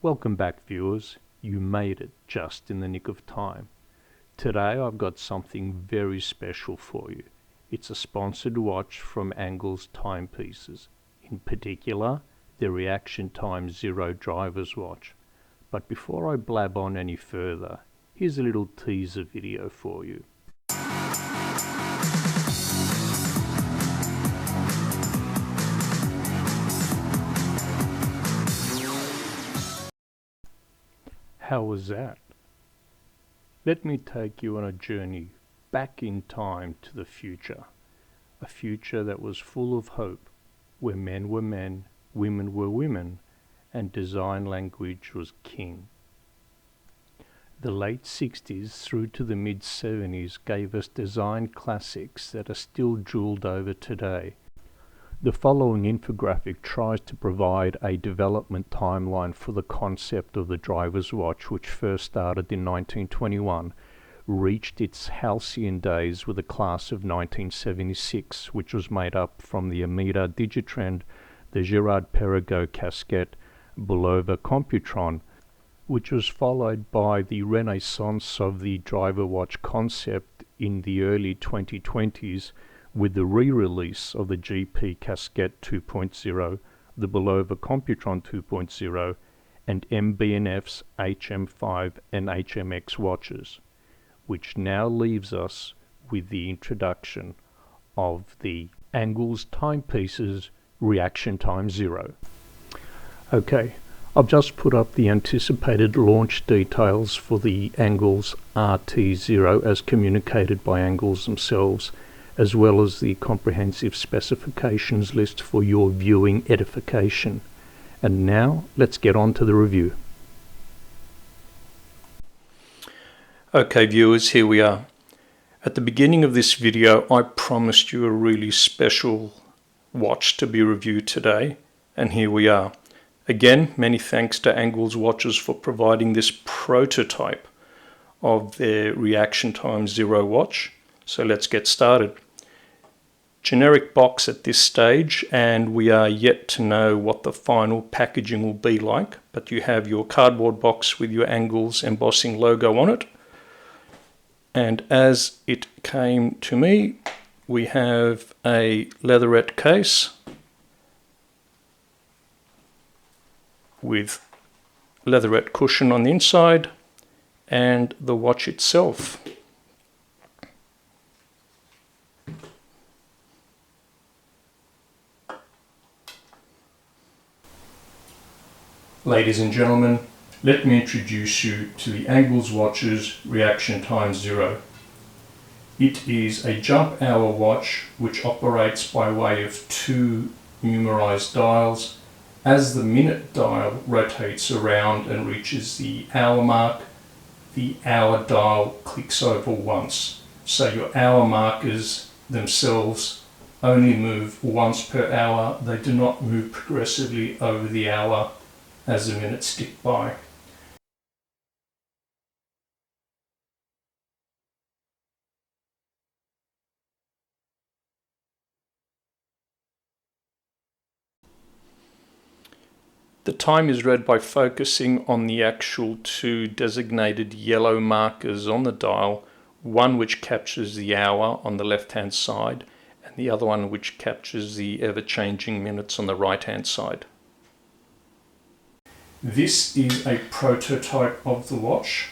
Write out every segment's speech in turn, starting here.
Welcome back, viewers. You made it just in the nick of time. Today I've got something very special for you. It's a sponsored watch from Angles Timepieces, in particular the Reaction Time 0 driver's watch. But before I blab on any further, here's a little teaser video for you. How was that? Let me take you on a journey back in time to the future. A future that was full of hope, where men were men, women were women, and design language was king. The late 60s through to the mid 70s gave us design classics that are still jeweled over today. The following infographic tries to provide a development timeline for the concept of the driver's watch, which first started in 1921, reached its halcyon days with the class of 1976, which was made up from the Amida Digitrend, the Girard-Perregaux Casquette, Bulova Computron, which was followed by the renaissance of the driver watch concept in the early 2020s, with the re-release of the GP Casquette 2.0, the Bulova Computron 2.0, and MB&F's HM5 and HMX watches, which now leaves us with the introduction of the Angles Timepieces Reaction Time 0. Okay, I've just put up the anticipated launch details for the Angles RT0 as communicated by Angles themselves, as well as the comprehensive specifications list for your viewing edification. And now let's get on to the review. Okay viewers, here we are. At the beginning of this video I promised you a really special watch to be reviewed today, and here we are. Again, many thanks to Angles Watches for providing this prototype of their Reaction Time 0 watch. So let's get started. Generic box at this stage, and we are yet to know what the final packaging will be like, but you have your cardboard box with your Angles embossing logo on it. And as it came to me, we have a leatherette case with leatherette cushion on the inside and the watch itself. Ladies and gentlemen, let me introduce you to the Angles Watches Reaction Time 0. It is a jump hour watch which operates by way of two numerized dials. As the minute dial rotates around and reaches the hour mark, the hour dial clicks over once. So your hour markers themselves only move once per hour. They do not move progressively over the hour as the minutes tick by. The time is read by focusing on the actual two designated yellow markers on the dial, one which captures the hour on the left hand side and the other one which captures the ever-changing minutes on the right hand side. This is a prototype of the watch,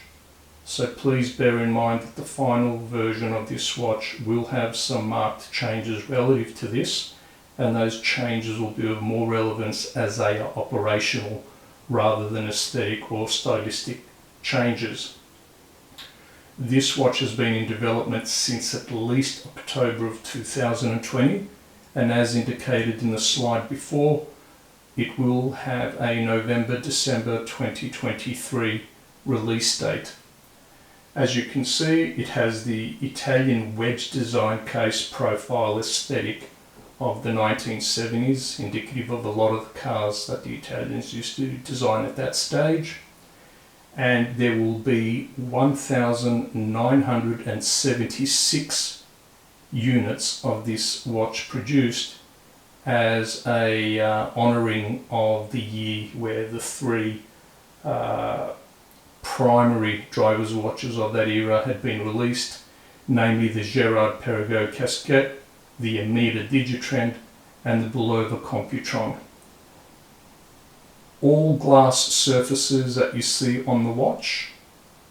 so please bear in mind that the final version of this watch will have some marked changes relative to this, and those changes will be of more relevance as they are operational rather than aesthetic or stylistic changes. This watch has been in development since at least October of 2020, and as indicated in the slide before, it will have a November-December 2023 release date. As you can see, it has the Italian wedge design case profile aesthetic of the 1970s, indicative of a lot of the cars that the Italians used to design at that stage. And there will be 1,976 units of this watch produced as a honouring of the year where the three primary driver's watches of that era had been released, namely the Girard-Perregaux Casquette, the Amida Digitrend, and the Bulova Computron. All glass surfaces that you see on the watch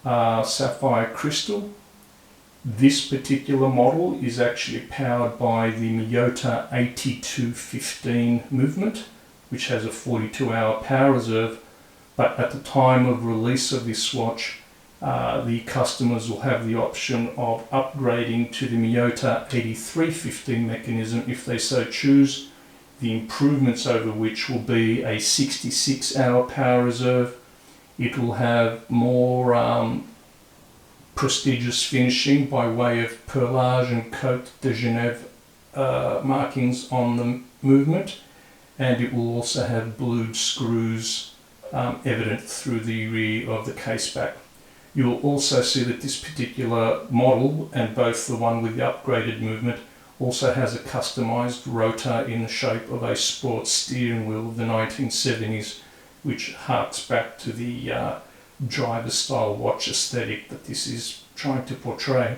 are sapphire crystal. This particular model is actually powered by the Miyota RT0 movement, which has a 42-hour power reserve, but at the time of release of this watch, the customers will have the option of upgrading to the Miyota 8315 mechanism if they so choose, the improvements over which will be a 66-hour power reserve. It will have more prestigious finishing by way of perlage and Côte de Genève markings on the movement, and it will also have blued screws evident through the rear of the case back. You will also see that this particular model, and both the one with the upgraded movement, also has a customized rotor in the shape of a sports steering wheel of the 1970s, which harks back to the driver style watch aesthetic that this is trying to portray.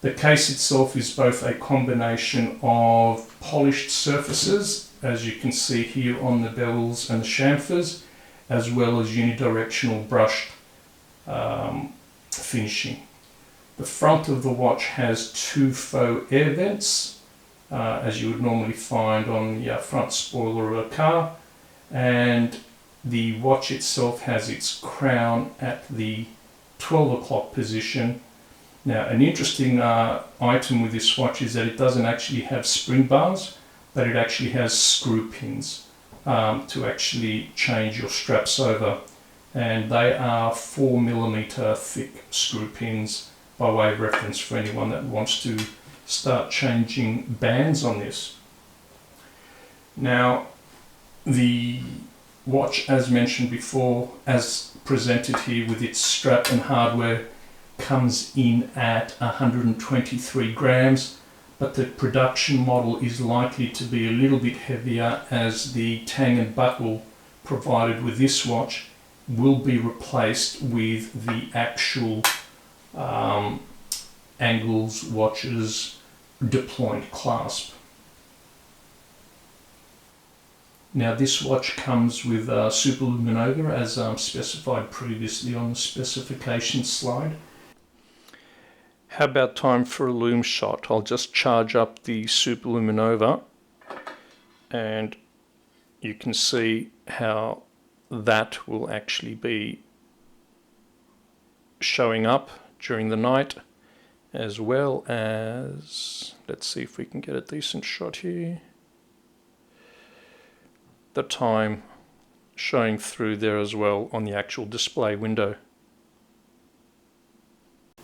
The case itself is both a combination of polished surfaces, as you can see here on the bevels and the chamfers, as well as unidirectional brushed finishing. The front of the watch has two faux air vents, as you would normally find on the front spoiler of a car, and the watch itself has its crown at the 12 o'clock position. Now, an interesting item with this watch is that it doesn't actually have spring bars, but it actually has screw pins to actually change your straps over, and they are 4mm thick screw pins, by way of reference for anyone that wants to start changing bands on this. Now, the watch, as mentioned before, as presented here with its strap and hardware, comes in at 123 grams, but the production model is likely to be a little bit heavier, as the tang and buckle provided with this watch will be replaced with the actual Angles watches deployed clasp. Now, this watch comes with superluminova as specified previously on the specification slide. How about time for a lume shot? I'll just charge up the superluminova and you can see how that will actually be showing up during the night, as well as, let's see if we can get a decent shot here, the time showing through there as well on the actual display window.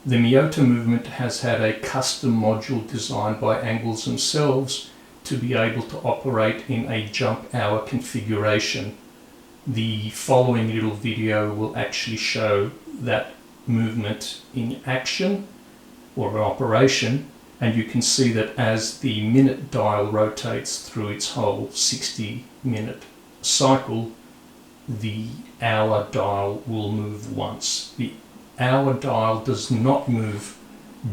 The Miyota movement has had a custom module designed by Angles themselves to be able to operate in a jump hour configuration. The following little video will actually show that movement in action or operation, and you can see that as the minute dial rotates through its whole 60-minute cycle, the hour dial will move once. The hour dial does not move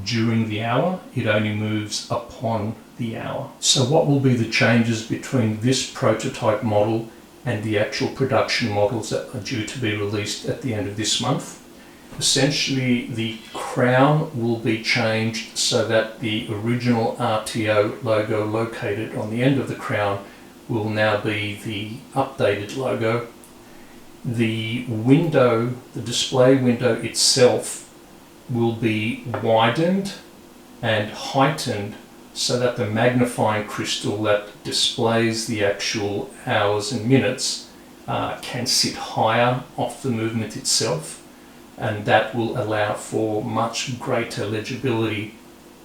during the hour, it only moves upon the hour. So what will be the changes between this prototype model and the actual production models that are due to be released at the end of this month? Essentially, the crown will be changed so that the original RT0 logo located on the end of the crown will now be the updated logo. The window, the display window itself, will be widened and heightened so that the magnifying crystal that displays the actual hours and minutes can sit higher off the movement itself, and that will allow for much greater legibility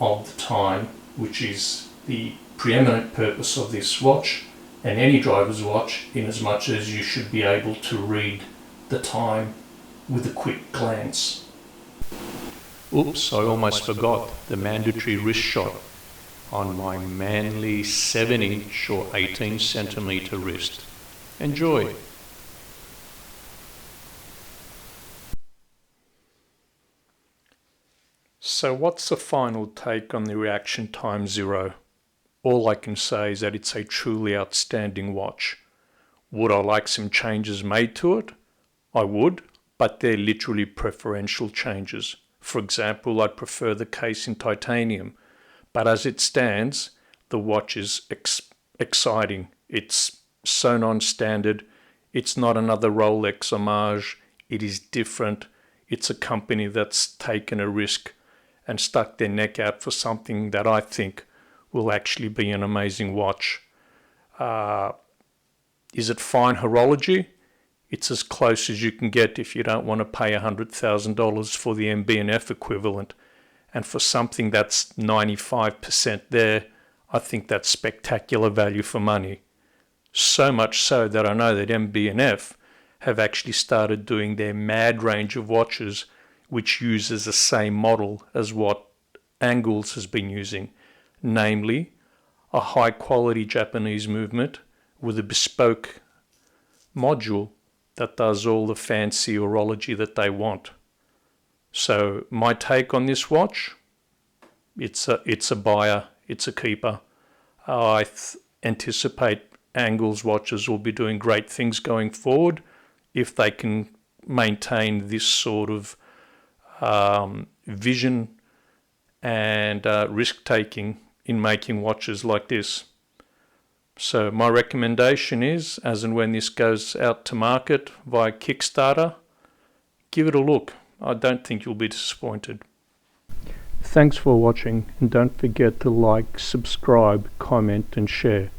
of the time, which is the preeminent purpose of this watch and any driver's watch, in as much as you should be able to read the time with a quick glance. Oops, I almost forgot the mandatory wrist shot on my manly 7-inch or 18 centimeter wrist. Enjoy. So what's the final take on the Reaction Time Zero? All I can say is that it's a truly outstanding watch. Would I like some changes made to it? I would, but they're literally preferential changes. For example, I'd prefer the case in titanium, but as it stands, the watch is exciting. It's so non-standard. It's not another Rolex homage. It is different. It's a company that's taken a risk and stuck their neck out for something that I think will actually be an amazing watch. Is it fine horology? It's as close as you can get if you don't want to pay $100,000 for the MB&F equivalent. And for something that's 95% there, I think that's spectacular value for money. So much so that I know that MB&F have actually started doing their Mad range of watches, which uses the same model as what Angles has been using, namely a high quality Japanese movement with a bespoke module that does all the fancy horology that they want. So my take on this watch, it's a buyer, it's a keeper. I anticipate Angles watches will be doing great things going forward if they can maintain this sort of vision and risk-taking in making watches like this. So my recommendation is, as and when this goes out to market via Kickstarter, give it a look. I don't think you'll be disappointed. Thanks for watching, and don't forget to like, subscribe, comment and share.